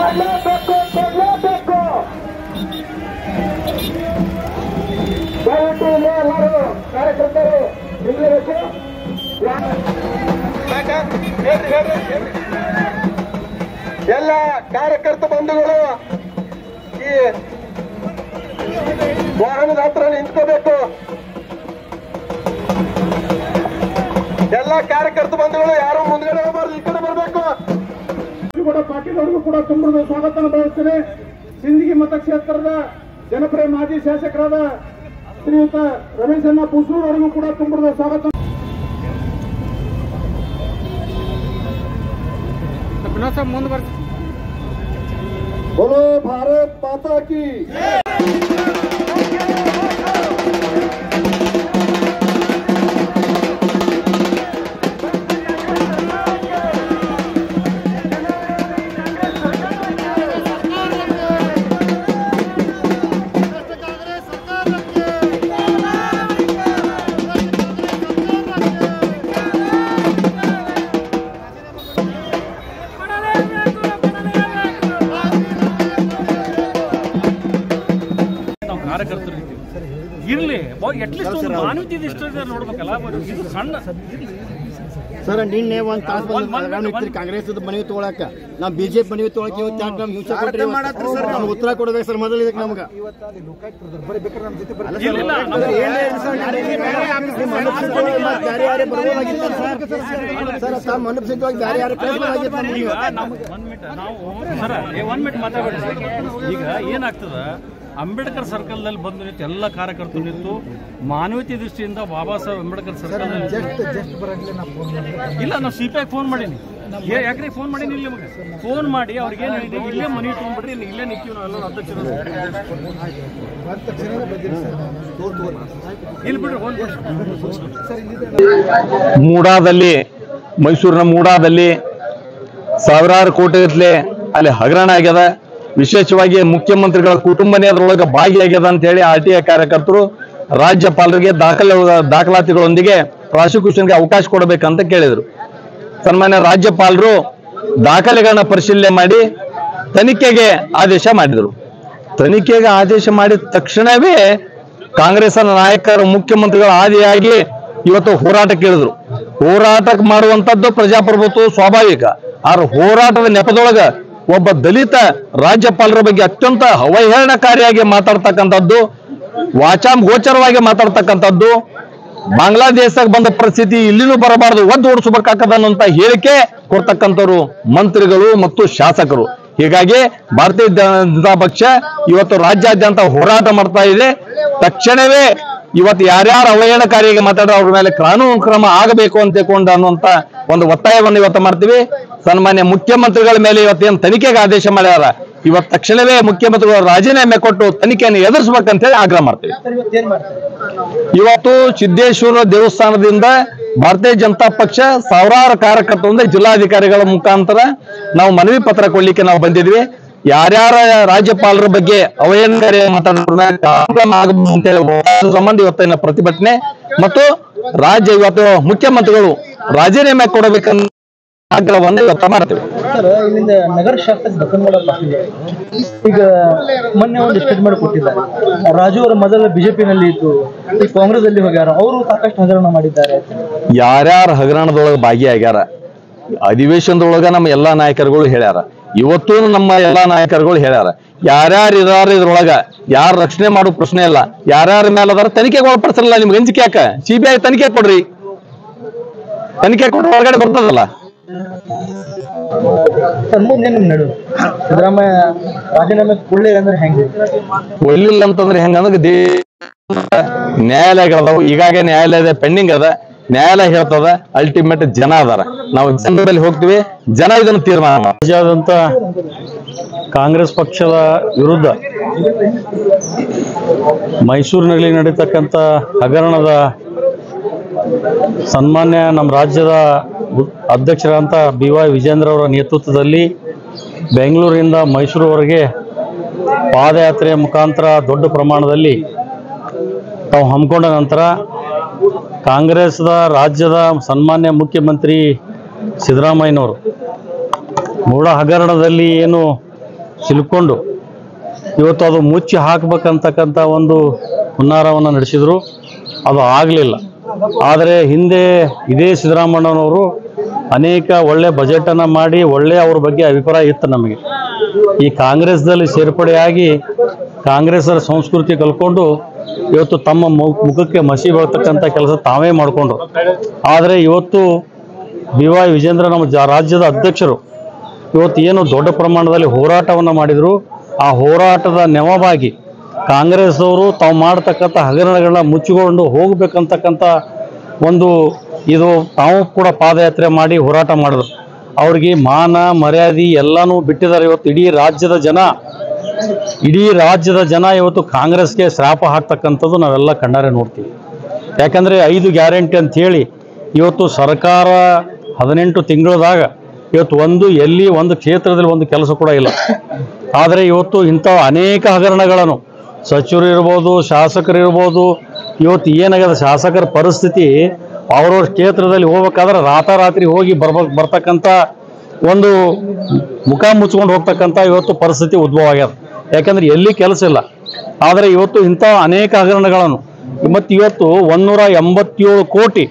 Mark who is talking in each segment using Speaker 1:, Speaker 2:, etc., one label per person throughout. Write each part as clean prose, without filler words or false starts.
Speaker 1: ಕೊಡಲೇಬೇಕು ಕೊಡಲೇಬೇಕು. ದಯವಿಟ್ಟು ಇಲ್ಲಿ ಎಲ್ಲರೂ ಕಾರ್ಯಕರ್ತರು ನಿಲ್ಲಬೇಕು. ಎಲ್ಲ ಕಾರ್ಯಕರ್ತ ಬಂಧುಗಳು ಈ ವಾಹನದ ಹತ್ರ ನಿಂತ್ಕೋಬೇಕು. ಎಲ್ಲ ಕಾರ್ಯಕರ್ತ ಬಂಧುಗಳು ಯಾರು ಮುಂದ್ಗಡೆ ಹೋಗಬಾರ್ದು, ಈ ಕಡೆ ಬರಬೇಕು. ಪಾಟೀಲ್ ಅವರಿಗೂ ಕೂಡ ತುಂಬ ಸ್ವಾಗತ ಬಯಸ್ತೇನೆ. ಸಿಂದಗಿ ಮತಕ್ಷೇತ್ರದ ಜನಪ್ರಿಯ ಮಾಜಿ ಶಾಸಕರಾದ ಶ್ರೀಯುತ ರಮೇಶಣ್ಣ ಪುಸೂರ್ ಅವರಿಗೂ ಕೂಡ ತುಂಬ ಸ್ವಾಗತ. ಮುಂದೆ ಬರ್ತೀವಿ. बोलो भारत माता की।
Speaker 2: ಇರ್ಲಿ ಅಟ್ಲೀಸ್ಟ್ ಒಂದು ಮಾನವೀಯತೆ ಇಷ್ಟು ನೋಡ್ಬೇಕಲ್ಲ. ಸಣ್ಣ
Speaker 3: ಸರ್ ನಿನ್ನೆ ಒಂದ್ ತಾಸು ಕಾಂಗ್ರೆಸ್ ಮನವಿ ತಗೊಳಕ ನಾವು ಬಿಜೆಪಿ ಮನವಿ ತಗೊಳಕ್ ಇವತ್ತು ಉತ್ತರ ಕೊಡ್ಬೇಕು ಸರ್. ಮೊದಲು ಇದಕ್ಕೆ ನಮ್ಗೆ
Speaker 2: ಈಗ ಏನಾಗ್ತದ, ಅಂಬೇಡ್ಕರ್ ಸರ್ಕಲ್ ನಲ್ಲಿ ಬಂದು ನಿಂತು ಎಲ್ಲ ಕಾರ್ಯಕರ್ತರು ನಿಂತು ಮಾನವೀಯತೆ ದೃಷ್ಟಿಯಿಂದ ಬಾಬಾ ಸಾಹೇಬ್ ಅಂಬೇಡ್ಕರ್ ಸರ್ಕಲ್ ಇಲ್ಲ, ನಾವು ಸಿಪಿಐ ಫೋನ್ ಮಾಡೀನಿ. ಯಾಕ್ರಿ ಫೋನ್ ಮಾಡೀನಿ? ಇಲ್ಲಿ ನಮಗೆ ಫೋನ್ ಮಾಡಿ ಅವ್ರಿಗೆ ಏನು ಹೇಳಿದೆ, ಇಲ್ಲೇ ಮನೆ ತೊಗೊಂಡ್ಬಿಡ್ರಿ, ಇಲ್ಲೇ ನಿಂತೀವಿ ನಾವೆಲ್ಲ ಅಧ್ಯಕ್ಷರು ಇಲ್ಲಿ ಬಿಡ್ರಿ.
Speaker 4: ಮೂಡಾದಲ್ಲಿ, ಮೈಸೂರಿನ ಮೂಡಾದಲ್ಲಿ ಸಾವಿರಾರು ಕೋಟಿಗಟ್ಟಲೆ ಅಲ್ಲಿ ಹಗರಣ ಆಗ್ಯದ. ವಿಶೇಷವಾಗಿ ಮುಖ್ಯಮಂತ್ರಿಗಳ ಕುಟುಂಬನೇ ಅದರೊಳಗೆ ಭಾಗಿಯಾಗ್ಯದ ಅಂತ ಹೇಳಿ RTI ಕಾರ್ಯಕರ್ತರು ರಾಜ್ಯಪಾಲರಿಗೆ ದಾಖಲಾತಿಗಳೊಂದಿಗೆ ಪ್ರಾಸಿಕ್ಯೂಷನ್ಗೆ ಅವಕಾಶ ಕೊಡಬೇಕಂತ ಕೇಳಿದರು. ಸನ್ಮಾನ್ಯ ರಾಜ್ಯಪಾಲರು ದಾಖಲೆಗಳನ್ನ ಪರಿಶೀಲನೆ ಮಾಡಿ ತನಿಖೆಗೆ ಆದೇಶ ಮಾಡಿದರು. ತನಿಖೆಗೆ ಆದೇಶ ಮಾಡಿದ ತಕ್ಷಣವೇ ಕಾಂಗ್ರೆಸ್ನ ನಾಯಕರು ಮುಖ್ಯಮಂತ್ರಿಗಳ ಆದಿಯಾಗಿ ಇವತ್ತು ಹೋರಾಟಕ್ಕೆ ಇಳಿದ್ರು. ಹೋರಾಟಕ್ಕೆ ಮಾಡುವಂತದ್ದು ಪ್ರಜಾಪ್ರಭುತ್ವ ಸ್ವಾಭಾವಿಕ. ಆದ್ರೆ ಹೋರಾಟದ ನೆಪದೊಳಗ ಒಬ್ಬ ದಲಿತ ರಾಜ್ಯಪಾಲರ ಬಗ್ಗೆ ಅತ್ಯಂತ ಅವಹೇಳನಕಾರಿಯಾಗಿ ಮಾತಾಡ್ತಕ್ಕಂಥದ್ದು, ವಾಚಾಗೋಚರವಾಗಿ ಮಾತಾಡ್ತಕ್ಕಂಥದ್ದು, ಬಾಂಗ್ಲಾದೇಶಕ್ಕೆ ಬಂದ ಪರಿಸ್ಥಿತಿ ಇಲ್ಲಿನೂ ಬರಬಾರದು, ಒದ್ದು ಓಡಿಸಬೇಕಾಗದ ಅನ್ನುವಂತ ಹೇಳಿಕೆ ಕೊಡ್ತಕ್ಕಂಥವ್ರು ಮಂತ್ರಿಗಳು ಮತ್ತು ಶಾಸಕರು. ಹೀಗಾಗಿ ಭಾರತೀಯ ಜನತಾ ಪಕ್ಷ ಇವತ್ತು ರಾಜ್ಯಾದ್ಯಂತ ಹೋರಾಟ ಮಾಡ್ತಾ ಇದೆ. ತಕ್ಷಣವೇ ಇವತ್ತು ಯಾರ್ಯಾರು ಅವಹೇಳನಕಾರಿಯಾಗಿ ಮಾತಾಡೋ ಅವ್ರ ಮೇಲೆ ಕಾನೂನು ಕ್ರಮ ಆಗಬೇಕು ಅಂತ ತಿಳ್ಕೊಂಡು ಅನ್ನುವಂತ ಒಂದು ಒತ್ತಾಯವನ್ನು ಇವತ್ತು ಮಾಡ್ತೀವಿ. ಸನ್ಮಾನ್ಯ ಮುಖ್ಯಮಂತ್ರಿಗಳ ಮೇಲೆ ಇವತ್ತೇನು ತನಿಖೆಗೆ ಆದೇಶ ಮಾಡ್ಯಾರ, ಇವತ್ತು ತಕ್ಷಣವೇ ಮುಖ್ಯಮಂತ್ರಿಗಳು ರಾಜೀನಾಮೆ ಕೊಟ್ಟು ತನಿಖೆಯನ್ನು ಎದುರಿಸಬೇಕಂತ ಹೇಳಿ ಆಗ್ರಹ ಮಾಡ್ತೀವಿ. ಇವತ್ತು ಸಿದ್ದೇಶ್ವರ ದೇವಸ್ಥಾನದಿಂದ ಭಾರತೀಯ ಜನತಾ ಪಕ್ಷ ಸಾವಿರಾರು ಕಾರ್ಯಕರ್ತರಿಂದ ಜಿಲ್ಲಾಧಿಕಾರಿಗಳ ಮುಖಾಂತರ ನಾವು ಮನವಿ ಪತ್ರ ಕೊಡ್ಲಿಕ್ಕೆ ನಾವು ಬಂದಿದ್ವಿ. ಯಾರ್ಯಾರ ರಾಜ್ಯಪಾಲರ ಬಗ್ಗೆ ಅವಹೇಳನಕಾರಿ ಸಂಬಂಧ ಇವತ್ತಿನ ಪ್ರತಿಭಟನೆ ಮತ್ತು ರಾಜ್ಯ ಇವತ್ತು ಮುಖ್ಯಮಂತ್ರಿಗಳು ರಾಜೀನಾಮೆ ಕೊಡಬೇಕನ್ನ ಆಗ್ರಹವನ್ನು ಇವತ್ತು ಮಾಡ್ತೇವೆ.
Speaker 3: ಇಲ್ಲಿಂದ ನಗರ ಶಾಸಕ ಬಸನಗೌಡ ಪಾಟೀಲ್ ಈಗ ಮೊನ್ನೆ ಒಂದು ಸ್ಟೇಟ್ಮೆಂಟ್ ಕೊಟ್ಟಿದ್ದಾರೆ. ರಾಜು ಅವರ ಮೊದಲ ಬಿಜೆಪಿನಲ್ಲಿ ಇದ್ದು ಈ ಕಾಂಗ್ರೆಸ್ ಅಲ್ಲಿ ಹೋಗ್ಯಾರ, ಅವರು ಸಾಕಷ್ಟು ಹಗರಣ ಮಾಡಿದ್ದಾರೆ.
Speaker 4: ಯಾರ್ಯಾರ ಹಗರಣದೊಳಗೆ ಭಾಗಿಯಾಗ್ಯಾರ ಅಧಿವೇಶನದೊಳಗ ನಮ್ಮ ಎಲ್ಲಾ ನಾಯಕರುಗಳು ಹೇಳ್ಯಾರ. ಇವತ್ತು ನಮ್ಮ ಎಲ್ಲಾ ನಾಯಕರುಗಳು ಹೇಳ್ಯಾರ. ಯಾರ್ಯಾರು ಇದಾರ ಇದ್ರೊಳಗ ಯಾರು ರಕ್ಷಣೆ ಮಾಡೋ ಪ್ರಶ್ನೆ ಇಲ್ಲ. ಯಾರ್ಯಾರ ಮೇಲೆ ಅದಾರ ತನಿಖೆಗೆ ಒಳಪಡಿಸಲ್ಲ. ನಿಮ್ಗೆ ಅಂಜಿಕೆ ಯಾಕ? CBI ತನಿಖೆ ಕೊಡ್ರಿ, ತನಿಖೆ ಕೊಡ್ರಿ, ಹೊರಗಡೆ ಬರ್ತದಲ್ಲ.
Speaker 3: ಸಿದ್ದರಾಮಯ್ಯ ರಾಜೀನಾಮೆ ಕೊಡ್ಲಿಲ್ಲ ಅಂದ್ರೆ ಹೆಂಗೆ?
Speaker 4: ಕೊಡ್ಲಿಲ್ಲ ಅಂತಂದ್ರೆ ಹೆಂಗಂದ್ರೆ ನ್ಯಾಯಾಲಯಗಳದಾವು. ಈಗಾಗ ನ್ಯಾಯಾಲಯದ ಪೆಂಡಿಂಗ್ ಅದ. ನ್ಯಾಯಾಲಯ ಹೇಳ್ತದ, ಅಲ್ಟಿಮೇಟ್ ಜನ ಅದಾರ. ನಾವು ಜನರಲ್ಲಿ ಹೋಗ್ತೀವಿ, ಜನ ಇದನ್ನು ತೀರ್ಮಾನ.
Speaker 2: ರಾಜ್ಯಾದ್ಯಂತ ಕಾಂಗ್ರೆಸ್ ಪಕ್ಷದ ವಿರುದ್ಧ ಮೈಸೂರಿನಲ್ಲಿ ನಡೀತಕ್ಕಂಥ ಹಗರಣದ ಸನ್ಮಾನ್ಯ ನಮ್ಮ ರಾಜ್ಯದ ಅಧ್ಯಕ್ಷರಾದಂಥ BY ವಿಜೇಂದ್ರ ಅವರ ನೇತೃತ್ವದಲ್ಲಿ ಬೆಂಗಳೂರಿನಿಂದ ಮೈಸೂರುವರೆಗೆ ಪಾದಯಾತ್ರೆಯ ಮುಖಾಂತರ ದೊಡ್ಡ ಪ್ರಮಾಣದಲ್ಲಿ ತಾವು ಹಮ್ಮಿಕೊಂಡ ನಂತರ ಕಾಂಗ್ರೆಸ್ದ ರಾಜ್ಯದ ಸನ್ಮಾನ್ಯ ಮುಖ್ಯಮಂತ್ರಿ ಸಿದ್ದರಾಮಯ್ಯನವರು ಮೂಢ ಹಗರಣದಲ್ಲಿ ಏನು ಸಿಲುಕೊಂಡು ಇವತ್ತು ಅದು ಮುಚ್ಚಿ ಹಾಕಬೇಕಂತಕ್ಕಂಥ ಒಂದು ಹುನ್ನಾರವನ್ನು ನಡೆಸಿದರು. ಅದು ಆಗಲಿಲ್ಲ. ಆದರೆ ಹಿಂದೆ ಇದೇ ಸಿದ್ದರಾಮಣ್ಣನವರು ಅನೇಕ ಒಳ್ಳೆ ಬಜೆಟನ್ನು ಮಾಡಿ ಒಳ್ಳೆಯ ಅವ್ರ ಬಗ್ಗೆ ಅಭಿಪ್ರಾಯ ಇತ್ತು ನಮಗೆ. ಈ ಕಾಂಗ್ರೆಸ್ದಲ್ಲಿ ಸೇರ್ಪಡೆಯಾಗಿ ಕಾಂಗ್ರೆಸ್ಸರ ಸಂಸ್ಕೃತಿ ಕಲ್ಕೊಂಡು ಇವತ್ತು ತಮ್ಮ ಮುಖಕ್ಕೆ ಮಸಿ ಬರ್ತಕ್ಕಂಥ ಕೆಲಸ ತಾವೇ ಮಾಡಿಕೊಂಡ್ರು. ಆದರೆ ಇವತ್ತು BY ವಿಜೇಂದ್ರ ನಮ್ಮ ರಾಜ್ಯದ ಅಧ್ಯಕ್ಷರು ಇವತ್ತು ಏನು ದೊಡ್ಡ ಪ್ರಮಾಣದಲ್ಲಿ ಹೋರಾಟವನ್ನು ಮಾಡಿದರು, ಆ ಹೋರಾಟದ ನೆವವಾಗಿ ಕಾಂಗ್ರೆಸ್ ಅವರು ತಾವು ಮಾಡ್ತಕ್ಕಂಥ ಹಗರಣಗಳನ್ನ ಮುಚ್ಚಿಕೊಂಡು ಹೋಗಬೇಕಂತಕ್ಕಂಥ ಒಂದು ಇದು ತಾವು ಕೂಡ ಪಾದಯಾತ್ರೆ ಮಾಡಿ ಹೋರಾಟ ಮಾಡಿದ್ರು. ಅವ್ರಿಗೆ ಮಾನ ಮರ್ಯಾದೆ ಎಲ್ಲನೂ ಬಿಟ್ಟಿದ್ದಾರೆ. ಇವತ್ತು ಇಡೀ ರಾಜ್ಯದ ಜನ ಇವತ್ತು ಕಾಂಗ್ರೆಸ್ಗೆ ಶ್ರಾಪ ಹಾಕ್ತಕ್ಕಂಥದ್ದು ನಾವೆಲ್ಲ ಕಣ್ಣಾರೆ ನೋಡ್ತೀವಿ. ಯಾಕಂದರೆ 5 ಗ್ಯಾರಂಟಿ ಅಂತ ಹೇಳಿ ಇವತ್ತು ಸರ್ಕಾರ 18 ತಿಂಗಳದಾಗ ಇವತ್ತು ಒಂದು ಕ್ಷೇತ್ರದಲ್ಲಿ ಒಂದು ಕೆಲಸ ಕೂಡ ಇಲ್ಲ. ಆದರೆ ಇವತ್ತು ಇಂಥ ಅನೇಕ ಹಗರಣಗಳನ್ನು ಸಚಿವರು ಇರ್ಬೋದು, ಶಾಸಕರು ಇರ್ಬೋದು, ಇವತ್ತು ಏನಾಗಿದೆ ಶಾಸಕರ ಪರಿಸ್ಥಿತಿ ಅವ್ರವ್ರ ಕ್ಷೇತ್ರದಲ್ಲಿ ಹೋಗ್ಬೇಕಾದ್ರೆ ರಾತ್ರಿ ಹೋಗಿ ಬರ್ತಕ್ಕಂಥ ಒಂದು ಮುಖ ಮುಚ್ಕೊಂಡು ಹೋಗ್ತಕ್ಕಂಥ ಇವತ್ತು ಪರಿಸ್ಥಿತಿ ಉದ್ಭವ ಆಗ್ಯದ. ಯಾಕಂದ್ರೆ ಎಲ್ಲಿ ಕೆಲಸ ಇಲ್ಲ. ಆದರೆ ಇವತ್ತು ಇಂಥ ಅನೇಕ ಹಗರಣಗಳನ್ನು ಮತ್ತು ಇವತ್ತು 187 ಕೋಟಿ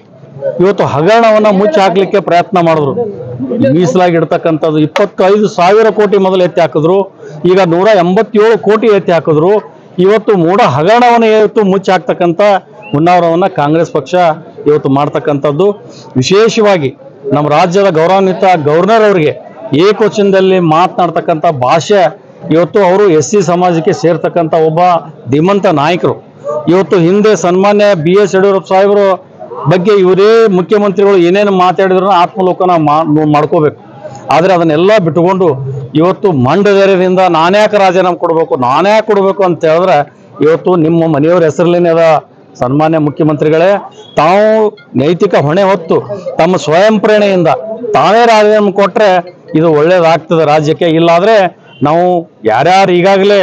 Speaker 2: ಇವತ್ತು ಹಗರಣವನ್ನು ಮುಚ್ಚಿ ಹಾಕಲಿಕ್ಕೆ ಪ್ರಯತ್ನ ಮಾಡಿದ್ರು. ಮೀಸಲಾಗಿ ಇಡ್ತಕ್ಕಂಥದ್ದು 25,000 ಕೋಟಿ ಮೊದಲು ಎತ್ತಿ ಹಾಕಿದ್ರು. ಈಗ 187 ಕೋಟಿ ಎತ್ತಿ ಹಾಕಿದ್ರು. ಇವತ್ತು ಮೂಢ ಹಗರಣವನ್ನು ಇವತ್ತು ಮುಚ್ಚಿ ಹಾಕ್ತಕ್ಕಂಥ ಹುನ್ನಾರವನ್ನು ಕಾಂಗ್ರೆಸ್ ಪಕ್ಷ ಇವತ್ತು ಮಾಡ್ತಕ್ಕಂಥದ್ದು. ವಿಶೇಷವಾಗಿ ನಮ್ಮ ರಾಜ್ಯದ ಗೌರವಾನ್ವಿತ ಗವರ್ನರ್ ಅವರಿಗೆ ಏಕವಚನದಲ್ಲಿ ಮಾತನಾಡ್ತಕ್ಕಂಥ ಭಾಷೆ ಇವತ್ತು ಅವರು SC ಸಮಾಜಕ್ಕೆ ಸೇರ್ತಕ್ಕಂಥ ಒಬ್ಬ ಧೀಮಂತ ನಾಯಕರು. ಇವತ್ತು ಹಿಂದೆ ಸನ್ಮಾನ್ಯ BS ಯಡಿಯೂರಪ್ಪ ಸಾಹೇಬರು ಬಗ್ಗೆ ಇವರೇ ಮುಖ್ಯಮಂತ್ರಿಗಳು ಏನೇನು ಮಾತಾಡಿದ್ರು ಆತ್ಮಲೋಕನ ಮಾಡ್ಕೋಬೇಕು. ಆದರೆ ಅದನ್ನೆಲ್ಲ ಬಿಟ್ಟುಕೊಂಡು ಇವತ್ತು ಮಂಡಧೈರ್ಯದಿಂದ ನಾನ್ಯಾಕೆ ರಾಜೀನಾಮೆ ಕೊಡಬೇಕು ಅಂತ ಹೇಳಿದ್ರೆ ಇವತ್ತು ನಿಮ್ಮ ಮನೆಯವರ ಹೆಸರಲ್ಲೇನೆ ಅದ. ಸನ್ಮಾನ್ಯ ಮುಖ್ಯಮಂತ್ರಿಗಳೇ, ತಾವು ನೈತಿಕ ಹೊಣೆ ಹೊತ್ತು ತಮ್ಮ ಸ್ವಯಂ ಪ್ರೇರಣೆಯಿಂದ ತಾವೇ ರಾಜೀನಾಮೆ ಕೊಟ್ಟರೆ ಇದು ಒಳ್ಳೇದಾಗ್ತದೆ ರಾಜ್ಯಕ್ಕೆ. ಇಲ್ಲಾದರೆ ನಾವು ಯಾರ್ಯಾರು ಈಗಾಗಲೇ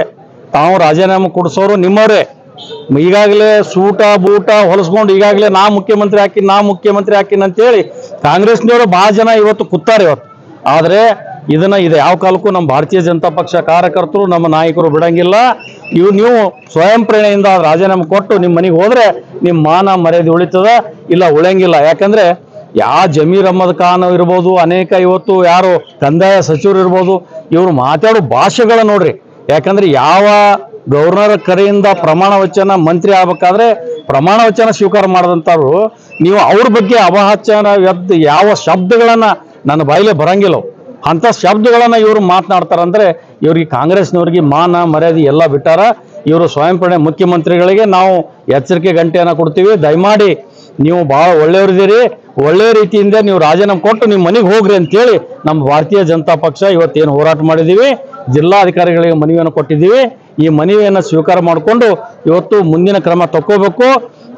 Speaker 2: ತಾವು ರಾಜೀನಾಮೆ ಕೊಡಿಸೋರು ನಿಮ್ಮವರೇ, ಈಗಾಗಲೇ ಸೂಟ ಬೂಟ ಹೊಲಿಸ್ಕೊಂಡು ಈಗಾಗಲೇ ನಾ ಮುಖ್ಯಮಂತ್ರಿ ಹಾಕಿನ ಅಂತೇಳಿ ಕಾಂಗ್ರೆಸ್ನವರು ಭಾಳ ಜನ ಇವತ್ತು ಕೂತಾರೆ ಇವತ್ತು. ಆದರೆ ಇದು ಯಾವ ಕಾಲಕ್ಕೂ ನಮ್ಮ ಭಾರತೀಯ ಜನತಾ ಪಕ್ಷ ಕಾರ್ಯಕರ್ತರು ನಮ್ಮ ನಾಯಕರು ಬಿಡಂಗಿಲ್ಲ. ನೀವು ಸ್ವಯಂ ಪ್ರೇರಣೆಯಿಂದ ರಾಜೀನಾಮೆ ಕೊಟ್ಟು ನಿಮ್ಮ ಮನೆಗೆ ಹೋದ್ರೆ ನಿಮ್ಮ ಮಾನ ಮರ್ಯಾದೆ ಉಳಿತದ, ಇಲ್ಲ ಉಳಿಯಂಗಿಲ್ಲ. ಯಾಕಂದ್ರೆ ಜಮೀರ್ ಅಹ್ಮದ್ ಖಾನ್ ಇರ್ಬೋದು, ಅನೇಕ ಇವತ್ತು ಯಾರು ಕಂದಾಯ ಸಚಿವರು ಇರ್ಬೋದು, ಇವರು ಮಾತಾಡೋ ಭಾಷೆಗಳ ನೋಡ್ರಿ. ಯಾಕಂದ್ರೆ ಯಾವ ಗವರ್ನರ್ ಕರೆಯಿಂದ ಪ್ರಮಾಣ ವಚನ ಮಂತ್ರಿ ಆಗ್ಬೇಕಾದ್ರೆ ಪ್ರಮಾಣ ವಚನ ಸ್ವೀಕಾರ ಮಾಡಿದಂಥವ್ರು ನೀವು ಅವ್ರ ಬಗ್ಗೆ ಅಪಹಾಸ್ಯನ ಯಾವ ಶಬ್ದಗಳನ್ನ ನನ್ನ ಬಾಯಿಲೆ ಬರಂಗಿಲ್ಲ, ಅಂಥ ಶಬ್ದಗಳನ್ನ ಇವರು ಮಾತನಾಡ್ತಾರಂದ್ರೆ ಇವ್ರಿಗೆ ಕಾಂಗ್ರೆಸ್ನವ್ರಿಗೆ ಮಾನ ಮರ್ಯಾದೆ ಎಲ್ಲ ಬಿಟ್ಟಾರ. ಇವರು ಸ್ವಯಂ ಪ್ರೇರಣೆ ಮುಖ್ಯಮಂತ್ರಿಗಳಿಗೆ ನಾವು ಎಚ್ಚರಿಕೆ ಗಂಟೆಯನ್ನು ಕೊಡ್ತೀವಿ. ದಯಮಾಡಿ ನೀವು ಭಾಳ ಒಳ್ಳೆಯವರಿದ್ದೀರಿ, ಒಳ್ಳೆ ರೀತಿಯಿಂದ ನೀವು ರಾಜೀನಾಮೆ ಕೊಟ್ಟು ನಿಮ್ಮ ಮನೆಗೆ ಹೋಗ್ರಿ ಅಂತೇಳಿ ನಮ್ಮ ಭಾರತೀಯ ಜನತಾ ಪಕ್ಷ ಇವತ್ತೇನು ಹೋರಾಟ ಮಾಡಿದ್ದೀವಿ, ಜಿಲ್ಲಾಧಿಕಾರಿಗಳಿಗೆ ಮನವಿಯನ್ನು ಕೊಟ್ಟಿದ್ದೀವಿ. ಈ ಮನವಿಯನ್ನು ಸ್ವೀಕಾರ ಮಾಡಿಕೊಂಡು ಇವತ್ತು ಮುಂದಿನ ಕ್ರಮ ತಕ್ಕೋಬೇಕು.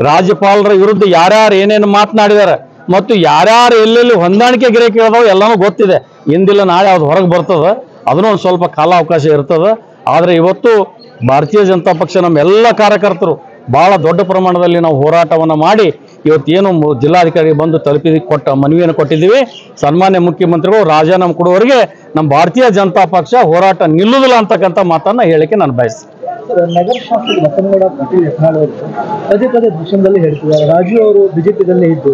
Speaker 2: ರಾಜ್ಯಪಾಲರ ವಿರುದ್ಧ ಯಾರ್ಯಾರು ಏನೇನು ಮಾತನಾಡಿದ್ದಾರೆ ಮತ್ತು ಯಾರ್ಯಾರು ಎಲ್ಲೆಲ್ಲಿ ಹೊಂದಾಣಿಕೆ ಗಿರಕೆ ಇರೋದವು ಎಲ್ಲನೂ ಗೊತ್ತಿದೆ. ಇಂದಿಲ್ಲ ನಾಳೆ ಅದು ಹೊರಗೆ ಬರ್ತದೆ, ಅದನ್ನೂ ಒಂದು ಸ್ವಲ್ಪ ಕಾಲಾವಕಾಶ ಇರ್ತದೆ. ಆದರೆ ಇವತ್ತು ಭಾರತೀಯ ಜನತಾ ಪಕ್ಷ ನಮ್ಮ ಎಲ್ಲ ಕಾರ್ಯಕರ್ತರು ಭಾಳ ದೊಡ್ಡ ಪ್ರಮಾಣದಲ್ಲಿ ನಾವು ಹೋರಾಟವನ್ನು ಮಾಡಿ ಇವತ್ತೇನು ಜಿಲ್ಲಾಧಿಕಾರಿ ಬಂದು ಮನವಿಯನ್ನು ಕೊಟ್ಟಿದ್ದೀವಿ. ಸನ್ಮಾನ್ಯ ಮುಖ್ಯಮಂತ್ರಿಗಳು ರಾಜೀನಾಮೆ ಕೊಡುವವರೆಗೆ ನಮ್ಮ ಭಾರತೀಯ ಜನತಾ ಪಕ್ಷ ಹೋರಾಟ ನಿಲ್ಲುವುದಿಲ್ಲ ಅಂತಕ್ಕಂಥ ಮಾತನ್ನು ಹೇಳಿಕೆ ನಾನು ಬಯಸ್ತೀನಿ.
Speaker 3: ನಗರ ಶಾಸಕ ಬಸನಗೌಡ ಪಾಟೀಲ್ ಯತ್ನಾಳ್ ಅವರು ಪದೇ ದೃಶ್ಯದಲ್ಲಿ ಹೇಳ್ತಿದ್ದಾರೆ, ರಾಜು ಅವರು ಬಿಜೆಪಿದಲ್ಲೇ ಇದ್ದು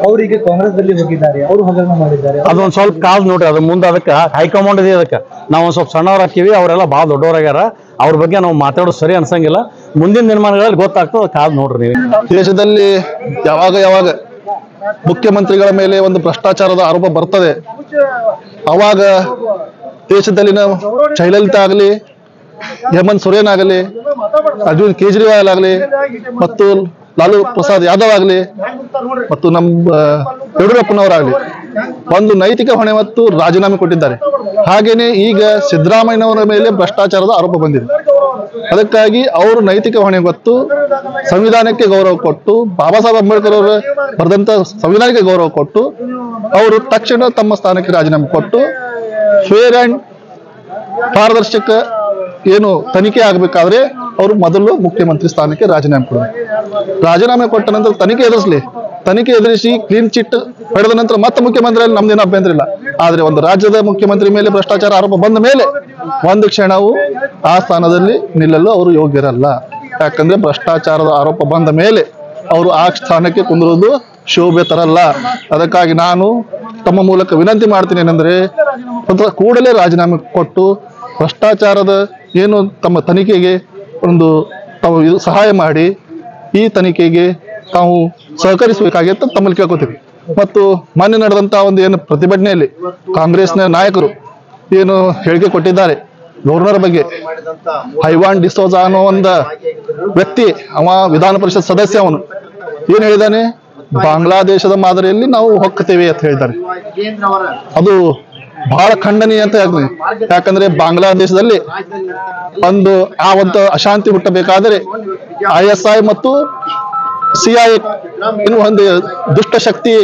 Speaker 3: ಅವರಿಗೆ ಕಾಂಗ್ರೆಸ್ದಲ್ಲಿ ಹೋಗಿದ್ದಾರೆ, ಅವರು ಹಗರಣ ಮಾಡಿದ್ದಾರೆ.
Speaker 2: ಅದೊಂದು ಸ್ವಲ್ಪ ಕಾದು ನೋಡ್ರಿ, ಅದು ಮುಂದೆ ಅದಕ್ಕೆ ಹೈಕಮಾಂಡ್ ಇದೆ. ಅದಕ್ಕೆ ನಾವು ಒಂದು ಸ್ವಲ್ಪ ಸಣ್ಣವ್ರು ಹಾಕಿವಿ, ಅವರೆಲ್ಲ ಭಾಳ ದೊಡ್ಡವರಾಗ್ಯಾರ. ಅವ್ರ ಬಗ್ಗೆ ನಾವು ಮಾತಾಡೋದು ಸರಿ ಅನ್ಸಂಗಿಲ್ಲ. ಮುಂದಿನ ನಿರ್ಮಾಣಗಳಲ್ಲಿ ಗೊತ್ತಾಗ್ತದೆ, ಕಾದು ನೋಡ್ರಿ ನೀವು.
Speaker 5: ದೇಶದಲ್ಲಿ ಯಾವಾಗ ಮುಖ್ಯಮಂತ್ರಿಗಳ ಮೇಲೆ ಒಂದು ಭ್ರಷ್ಟಾಚಾರದ ಆರೋಪ ಬರ್ತದೆ, ಅವಾಗ ದೇಶದಲ್ಲಿನ ಜಯಲಲಿತಾ ಆಗಲಿ, ಹೇಮಂತ್ ಸೊರೇನ್ ಆಗಲಿ, ಅರವಿಂದ್ ಕೇಜ್ರಿವಾಲ್ ಆಗಲಿ, ಮತ್ತು ಲಾಲು ಪ್ರಸಾದ್ ಯಾದವ್ ಆಗಲಿ, ಮತ್ತು ನಮ್ಮ ಯಡಿಯೂರಪ್ಪನವರಾಗಲಿ ಒಂದು ನೈತಿಕ ಹೊಣೆ ಮತ್ತು ರಾಜೀನಾಮೆ ಕೊಟ್ಟಿದ್ದಾರೆ. ಹಾಗೇನೆ ಈಗ ಸಿದ್ದರಾಮಯ್ಯನವರ ಮೇಲೆ ಭ್ರಷ್ಟಾಚಾರದ ಆರೋಪ ಬಂದಿದೆ. ಅದಕ್ಕಾಗಿ ಅವರು ನೈತಿಕ ಹೊಣೆ ಹೊತ್ತು ಸಂವಿಧಾನಕ್ಕೆ ಗೌರವ ಕೊಟ್ಟು, ಬಾಬಾ ಸಾಹೇಬ್ ಅಂಬೇಡ್ಕರ್ ಅವರು ಬರೆದಂತ ಸಂವಿಧಾನಕ್ಕೆ ಗೌರವ ಕೊಟ್ಟು ಅವರು ತಕ್ಷಣ ತಮ್ಮ ಸ್ಥಾನಕ್ಕೆ ರಾಜೀನಾಮೆ ಕೊಟ್ಟು ಫೇರ್ ಅಂಡ್ ಪಾರದರ್ಶಕ ಏನು ತನಿಖೆ ಆಗಬೇಕಾದ್ರೆ ಅವರು ಮೊದಲು ಮುಖ್ಯಮಂತ್ರಿ ಸ್ಥಾನಕ್ಕೆ ರಾಜೀನಾಮೆ ಕೊಡಬೇಕು. ರಾಜೀನಾಮೆ ಕೊಟ್ಟ ನಂತರ ತನಿಖೆ ಎದುರಿಸಲಿ, ತನಿಖೆ ಎದುರಿಸಿ ಕ್ಲೀನ್ ಚಿಟ್ ಪಡೆದ ನಂತರ ಮತ್ತೆ ಮುಖ್ಯಮಂತ್ರಿಯಲ್ಲಿ ನಮ್ದೇನು ಅಭ್ಯಂತರ ಇಲ್ಲ. ಆದ್ರೆ ಒಂದು ರಾಜ್ಯದ ಮುಖ್ಯಮಂತ್ರಿ ಮೇಲೆ ಭ್ರಷ್ಟಾಚಾರ ಆರೋಪ ಬಂದ ಮೇಲೆ ಒಂದು ಕ್ಷಣವೂ ಆ ಸ್ಥಾನದಲ್ಲಿ ನಿಲ್ಲಲು ಅವರು ಯೋಗ್ಯರಲ್ಲ. ಯಾಕಂದ್ರೆ ಭ್ರಷ್ಟಾಚಾರದ ಆರೋಪ ಬಂದ ಮೇಲೆ ಅವರು ಆ ಸ್ಥಾನಕ್ಕೆ ಕುಂದಿರುವುದು ಶೋಭೆ ತರಲ್ಲ. ಅದಕ್ಕಾಗಿ ನಾನು ತಮ್ಮ ಮೂಲಕ ವಿನಂತಿ ಮಾಡ್ತೀನಿ ಏನಂದ್ರೆ ಕೂಡಲೇ ರಾಜೀನಾಮೆ ಕೊಟ್ಟು ಭ್ರಷ್ಟಾಚಾರದ ಏನು ತಮ್ಮ ತನಿಖೆಗೆ ಒಂದು ತಾವು ಸಹಾಯ ಮಾಡಿ ಈ ತನಿಖೆಗೆ ತಾವು ಸಹಕರಿಸಬೇಕಾಗಿ ಅಂತ ತಮ್ಮಲ್ಲಿ ಕೇಳ್ಕೊತೀವಿ. ಮತ್ತು ಮೊನ್ನೆ ನಡೆದಂತಹ ಒಂದು ಏನು ಪ್ರತಿಭಟನೆಯಲ್ಲಿ ಕಾಂಗ್ರೆಸ್ನ ನಾಯಕರು ಏನು ಹೇಳಿಕೆ ಕೊಟ್ಟಿದ್ದಾರೆ ಗವರ್ನರ್ ಬಗ್ಗೆ, ಐವಾನ್ ಡಿಸೋಜಾ ಅನ್ನೋ ಒಂದು ವ್ಯಕ್ತಿ, ಅವ ವಿಧಾನ ಪರಿಷತ್ ಸದಸ್ಯ, ಅವನು ಏನ್ ಹೇಳಿದಾನೆ, ಬಾಂಗ್ಲಾದೇಶದ ಮಾದರಿಯಲ್ಲಿ ನಾವು ಹೋಗ್ತೇವೆ ಅಂತ ಹೇಳಿದ್ದಾರೆ. ಅದು ಬಹಳ ಖಂಡನೀಯ ಅಂತ ಹೇಳ್ತೀನಿ. ಯಾಕಂದ್ರೆ ಬಾಂಗ್ಲಾದೇಶದಲ್ಲಿ ಆ ಒಂದು ಅಶಾಂತಿ ಹುಟ್ಟಬೇಕಾದರೆ ISI ಮತ್ತು CIA ಏನು ಒಂದು ದುಷ್ಟಶಕ್ತಿ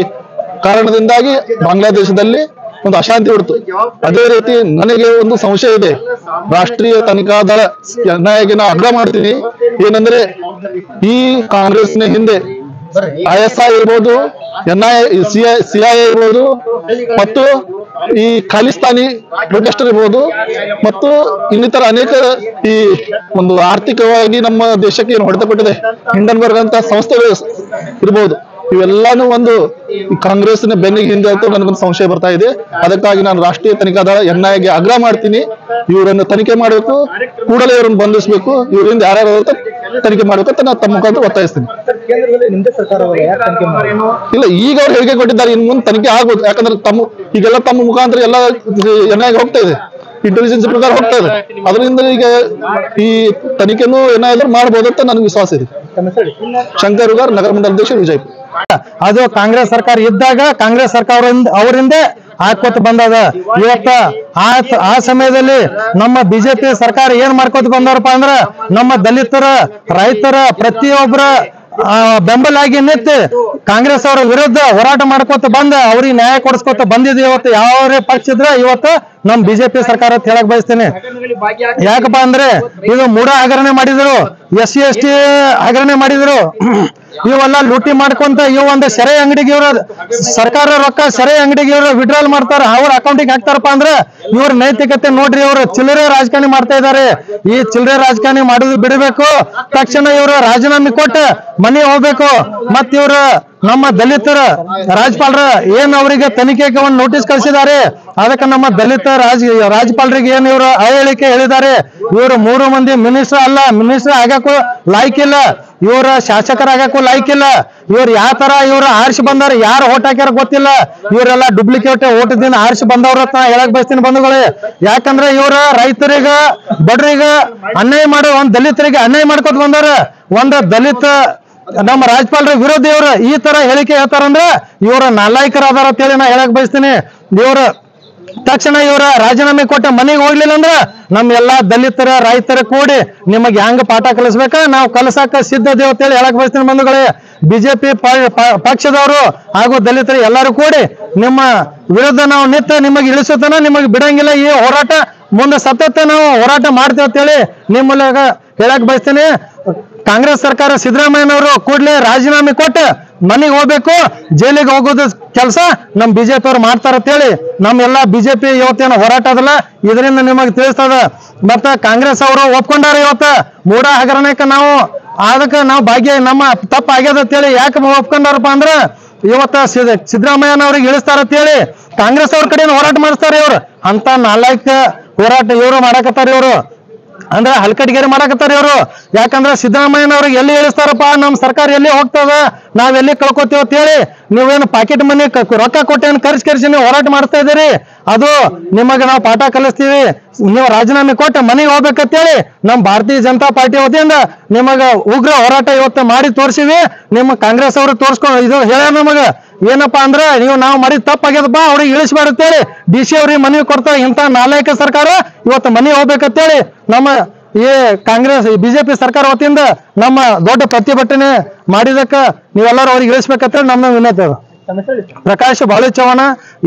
Speaker 5: ಕಾರಣದಿಂದಾಗಿ ಬಾಂಗ್ಲಾದೇಶದಲ್ಲಿ ಒಂದು ಅಶಾಂತಿ ಹುಡ್ತು. ಅದೇ ರೀತಿ ನನಗೆ ಒಂದು ಸಂಶಯ ಇದೆ, ರಾಷ್ಟ್ರೀಯ ತನಿಖಾ ದಳ NIAಗೆ ನಾ ಆಗ್ರಹ ಮಾಡ್ತೀನಿ ಏನಂದ್ರೆ ಈ ಕಾಂಗ್ರೆಸ್ನ ಹಿಂದೆ ISI ಇರ್ಬೋದು, CIA ಇರ್ಬೋದು, ಮತ್ತು ಈ ಖಾಲಿಸ್ತಾನಿ ಪ್ರೊಟೆಸ್ಟರ್ ಇರ್ಬೋದು, ಮತ್ತು ಇನ್ನಿತರ ಅನೇಕ ಈ ಒಂದು ಆರ್ಥಿಕವಾಗಿ ನಮ್ಮ ದೇಶಕ್ಕೆ ಏನು ಹೊಡೆತ ಕೊಟ್ಟಿದೆ ಹಿಂಡನ್ಬರ್ಗ್ ಅಂತ ಸಂಸ್ಥೆಗಳು ಇರ್ಬೋದು, ಇವೆಲ್ಲಾನು ಒಂದು ಕಾಂಗ್ರೆಸ್ನ ಬೆನ್ನಿಗೆ ಹಿಂದೆ ಅಂತ ನನಗೊಂದು ಸಂಶಯ ಬರ್ತಾ ಇದೆ. ಅದಕ್ಕಾಗಿ ನಾನು ರಾಷ್ಟ್ರೀಯ ತನಿಖಾ ದಳ NIAಗೆ ಆಗ್ರಹ ಮಾಡ್ತೀನಿ, ಇವರನ್ನು ತನಿಖೆ ಮಾಡಬೇಕು, ಕೂಡಲೇ ಇವರನ್ನು ಬಂಧಿಸಬೇಕು, ಇವರಿಂದ ಯಾರ್ಯಾರು ತನಿಖೆ ಮಾಡಬೇಕು ಅಂತ ನಾನು ತಮ್ಮ ಮುಖಾಂತರ ಒತ್ತಾಯಿಸ್ತೀನಿ. ಇಲ್ಲ, ಈಗ ಅವ್ರು ಹೇಳಿಕೆ ಕೊಟ್ಟಿದ್ದಾರೆ, ಇನ್ನು ಮುಂದೆ ತನಿಖೆ ಆಗ್ಬೋದು. ಯಾಕಂದ್ರೆ ಈಗೆಲ್ಲ ತಮ್ಮ ಮುಖಾಂತರ ಎಲ್ಲ NIAಗೆ ಹೋಗ್ತಾ ಇದೆ, ಇಂಟೆಲಿಜೆನ್ಸ್ ಪ್ರಕಾರ ಹೋಗ್ತಾ ಇದೆ. ಅದರಿಂದ ಈಗ ಈ ತನಿಖೆನೂ ಏನಾದ್ರೂ ಮಾಡ್ಬೋದು ಅಂತ ನನಗೆ ವಿಶ್ವಾಸ ಇದೆ. ಶಂಕರ್ ಉಗಾರ್, ನಗರ ಮಂಡಲ ಅಧ್ಯಕ್ಷ, ವಿಜಯಪುರ.
Speaker 2: ಅದು ಕಾಂಗ್ರೆಸ್ ಸರ್ಕಾರ ಇದ್ದಾಗ ಕಾಂಗ್ರೆಸ್ ಸರ್ಕಾರ ಅವರಿಂದ ಹಾಕೋತ ಬಂದದ. ಇವತ್ತ ಆ ಸಮಯದಲ್ಲಿ ನಮ್ಮ ಬಿಜೆಪಿ ಸರ್ಕಾರ ಏನ್ ಮಾಡ್ಕೋತ ಬಂದವರಪ್ಪ ಅಂದ್ರ ನಮ್ಮ ದಲಿತರ, ರೈತರ ಪ್ರತಿಯೊಬ್ಬರ ಬೆಂಬಲಾಗಿ ನಿಂತು ಕಾಂಗ್ರೆಸ್ ಅವರ ವಿರುದ್ಧ ಹೋರಾಟ ಮಾಡ್ಕೋತ ಬಂದ ಅವ್ರಿಗೆ ನ್ಯಾಯ ಕೊಡಿಸ್ಕೊತ ಬಂದಿದೆ. ಇವತ್ತು ಯಾವ್ಯಾವ ಪಕ್ಷ ಇದ್ರ ಇವತ್ತು ನಮ್ ಬಿಜೆಪಿ ಸರ್ಕಾರ ಅಂತ ಹೇಳಕ್ ಬಯಸ್ತೇನೆ. ಯಾಕಪ್ಪ ಅಂದ್ರೆ ಇದು ಮೂಢ ಹಗರಣ ಮಾಡಿದ್ರು, SC ST ಹಗರಣ ಮಾಡಿದ್ರು, ಇವೆಲ್ಲ ಲೂಟಿ ಮಾಡ್ಕೊಂತ ಇವ್ ಒಂದು ಸೆರೆ ಅಂಗಡಿಗೆ ಇವ್ರ ಸರ್ಕಾರ ರೊಕ್ಕ ಸೆರೆ ಅಂಗಡಿಗೆ ಇವ್ರು ವಿಡ್ರಾಲ್ ಮಾಡ್ತಾರ, ಅವ್ರ ಅಕೌಂಟಿಗೆ ಹಾಕ್ತಾರಪ್ಪ ಅಂದ್ರೆ ಇವ್ರ ನೈತಿಕತೆ ನೋಡ್ರಿ. ಇವ್ರು ಚಿಲ್ಲರೆ ರಾಜಕಾರಣಿ ಮಾಡ್ತಾ ಇದ್ದಾರೆ. ಈ ಚಿಲ್ಲರೆ ರಾಜಕಾರಣಿ ಮಾಡುದು ಬಿಡಬೇಕು. ತಕ್ಷಣ ಇವ್ರು ರಾಜೀನಾಮೆ ಕೊಟ್ಟು ಮನೆ ಹೋಗ್ಬೇಕು. ಮತ್ ಇವ್ರು ನಮ್ಮ ದಲಿತರ ರಾಜ್ಯಪಾಲರ ಏನ್ ಅವರಿಗೆ ತನಿಖೆಗೆ ಒಂದು ನೋಟಿಸ್ ಕಳಿಸಿದ್ದಾರೆ, ಅದಕ್ಕೆ ನಮ್ಮ ದಲಿತ ರಾಜ್ಯಪಾಲರಿಗೆ ಏನ್ ಇವರು ಹೇಳಿಕೆ ಹೇಳಿದ್ದಾರೆ, ಇವರು 3 ಮಂದಿ ಮಿನಿಸ್ಟರ್ ಅಲ್ಲ, ಮಿನಿಸ್ಟರ್ ಆಗಕ್ಕೂ ಲಾಯ್ಕಿಲ್ಲ, ಇವರ ಶಾಸಕರಾಗಕ್ಕೂ ಲಾಯ್ಕಿಲ್ಲ. ಇವ್ರು ಯಾವ ತರ ಇವ್ರು ಆರಿಸಿ ಬಂದಾರ, ಯಾರು ಓಟ್ ಹಾಕ್ಯಾರ ಗೊತ್ತಿಲ್ಲ. ಇವರೆಲ್ಲ ಡುಪ್ಲಿಕೇಟ್ ಓಟದಿಂದ ಆರಿಸಿ ಬಂದವ್ರ ಹೇಳಕ್ ಬಯಸ್ತೀನಿ ಬಂಧುಗಳೇ. ಯಾಕಂದ್ರೆ ಇವ್ರ ರೈತರಿಗ ಬಡ್ರಿಗ ಅನ್ಯಾಯ ಮಾಡೋ, ಒಂದ್ ದಲಿತರಿಗೆ ಅನ್ಯಾಯ ಮಾಡ್ಕೊತ ಬಂದಾರ. ಒಂದ್ ದಲಿತ ನಮ್ಮ ರಾಜ್ಯಪಾಲರ ವಿರೋಧ ಇವ್ರು ಈ ತರ ಹೇಳಿಕೆ ಹೇಳ್ತಾರಂದ್ರೆ ಇವ್ರ ನಾಲಾಯಕರ ಅದಾರ ಅಂತೇಳಿ ನಾ ಹೇಳಕ್ ಬಯಸ್ತೀನಿ. ಇವ್ರ ತಕ್ಷಣ ಇವರ ರಾಜೀನಾಮೆ ಕೊಟ್ಟ ಮನೆಗೆ ಹೋಗ್ಲಿಲ್ಲ ಅಂದ್ರ ನಮ್ಮ ಎಲ್ಲಾ ದಲಿತರ ರೈತರ ಕೂಡಿ ನಿಮಗೆ ಹೆಂಗ ಪಾಠ ಕಲಿಸ್ಬೇಕ ನಾವು ಕಲಸಾಕ ಸಿದ್ಧದೇವ್ ಅಂತೇಳಿ ಹೇಳಕ್ ಬಯಸ್ತೀನಿ ಬಂಧುಗಳೇ. ಬಿಜೆಪಿ ಪಕ್ಷದವರು ಹಾಗೂ ದಲಿತರು ಎಲ್ಲರೂ ಕೂಡಿ ನಿಮ್ಮ ವಿರುದ್ಧ ನಾವು ನಿಂತು ನಿಮಗೆ ಇಳಿಸುತ್ತಾನ ನಿಮಗೆ ಬಿಡಂಗಿಲ್ಲ. ಈ ಹೋರಾಟ ಮುಂದೆ ಸತತ ನಾವು ಹೋರಾಟ ಮಾಡ್ತೇವೆ ಅಂತೇಳಿ ನಿಮ್ಮ ಮೂಲಕ ಹೇಳಕ್ ಬಯಸ್ತೀನಿ. ಕಾಂಗ್ರೆಸ್ ಸರ್ಕಾರ ಸಿದ್ದರಾಮಯ್ಯನವರು ಕೂಡಲೇ ರಾಜೀನಾಮೆ ಕೊಟ್ಟು ಮನೆಗೆ ಹೋಗ್ಬೇಕು, ಜೈಲಿಗೆ ಹೋಗೋದು ಕೆಲಸ ನಮ್ ಬಿಜೆಪಿ ಅವ್ರು ಮಾಡ್ತಾರ ಅಂತೇಳಿ ನಮ್ಮೆಲ್ಲ ಬಿಜೆಪಿ ಇವತ್ತೇನು ಹೋರಾಟ ಅದಲ್ಲ ಇದರಿಂದ ನಿಮಗೆ ತಿಳಿಸ್ತದ. ಮತ್ತ ಕಾಂಗ್ರೆಸ್ ಅವರು ಒಪ್ಕೊಂಡಾರ ಇವತ್ತ ಮೂಢ ಹಗರಣಕ್ಕೆ ನಾವು ಅದಕ್ಕೆ ನಾವು ಭಾಗ್ಯ ನಮ್ಮ ತಪ್ಪ ಆಗ್ಯದ ಅಂತೇಳಿ ಯಾಕೆ ಒಪ್ಕೊಂಡಾರಪ್ಪ ಅಂದ್ರ ಇವತ್ತ ಸಿದ್ದರಾಮಯ್ಯನವ್ರಿಗೆ ಇಳಿಸ್ತಾರ ಅಂತೇಳಿ ಕಾಂಗ್ರೆಸ್ ಅವ್ರ ಕಡೆ ಹೋರಾಟ ಮಾಡಿಸ್ತಾರೆ. ಇವ್ರು ಅಂತ ನಾಲ್ಕ ಹೋರಾಟ ಇವರು ಮಾಡಕತ್ತಾರ. ಇವರು ಅಂದ್ರೆ ಹಲ್ಕಟ್ಗೇರಿ ಮಾಡಕತ್ತಾರ ಇವರು. ಯಾಕಂದ್ರೆ ಸಿದ್ದರಾಮಯ್ಯನವ್ರಿಗೆ ಎಲ್ಲಿ ಇಳಿಸ್ತಾರಪ್ಪ, ನಮ್ ಸರ್ಕಾರ ಎಲ್ಲಿ ಹೋಗ್ತದ, ನಾವೆಲ್ಲಿ ಕಳ್ಕೊತೀವಿ ಅಂತ ಹೇಳಿ ನೀವೇನು ಪಾಕೆಟ್ ಮನಿ ರೊಕ್ಕ ಕೊಟ್ಟೇನು ಕರ್ಸಿ ನೀವು ಹೋರಾಟ ಮಾಡ್ತಾ ಇದ್ದೀರಿ. ಅದು ನಿಮಗೆ ನಾವು ಪಾಠ ಕಲಿಸ್ತೀವಿ, ನೀವು ರಾಜೀನಾಮೆ ಕೊಟ್ಟು ಮನೆಗೆ ಹೋಗ್ಬೇಕಂತೇಳಿ ನಮ್ಮ ಭಾರತೀಯ ಜನತಾ ಪಾರ್ಟಿ ವತಿಯಿಂದ ನಿಮಗ ಉಗ್ರ ಹೋರಾಟ ಇವತ್ತು ಮಾಡಿ ತೋರಿಸಿವಿ. ನಿಮ್ಮ ಕಾಂಗ್ರೆಸ್ ಅವರು ತೋರಿಸ್ಕೊಂಡು ಇದು ಹೇಳ ನಮಗ ಏನಪ್ಪಾ ಅಂದ್ರೆ ನಾವು ಮಾಡಿದ ತಪ್ಪಾಗ್ಯದಪ್ಪ, ಅವ್ರಿಗೆ ಇಳಿಸ್ಬಾರ್ದಂತೇಳಿ DC ಅವ್ರಿಗೆ ಮನವಿ ಕೊಡ್ತಾರೆ. ಇಂಥ ನಾಲಾಯಕ ಸರ್ಕಾರ ಇವತ್ತು ಮನೆಗೆ ಹೋಗ್ಬೇಕಂತೇಳಿ ನಮ್ಮ ಈ ಕಾಂಗ್ರೆಸ್ ಬಿಜೆಪಿ ಸರ್ಕಾರ ವತಿಯಿಂದ ನಮ್ಮ ದೊಡ್ಡ ಪ್ರತಿಭಟನೆ ಮಾಡಿದಕ್ಕ ನೀವೆಲ್ಲರೂ ಅವ್ರಿಗೆ ಇಳಿಸ್ಬೇಕಂತೇಳಿ ನಮ್ಮ ವಿನಂತಿ ಅದ. प्रकाश बालू चौहान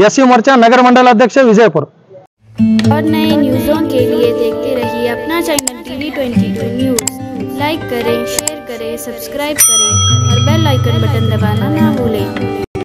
Speaker 2: SC मोर्चा नगर मंडल अध्यक्ष विजयपुर।
Speaker 6: और नए न्यूज़ों के लिए देखते रहिए अपना चैनल TV 22 न्यूज़। लाइक करें, शेयर करें सब्सक्राइब करें और बेल आइकन बटन दबाना ना भूलें।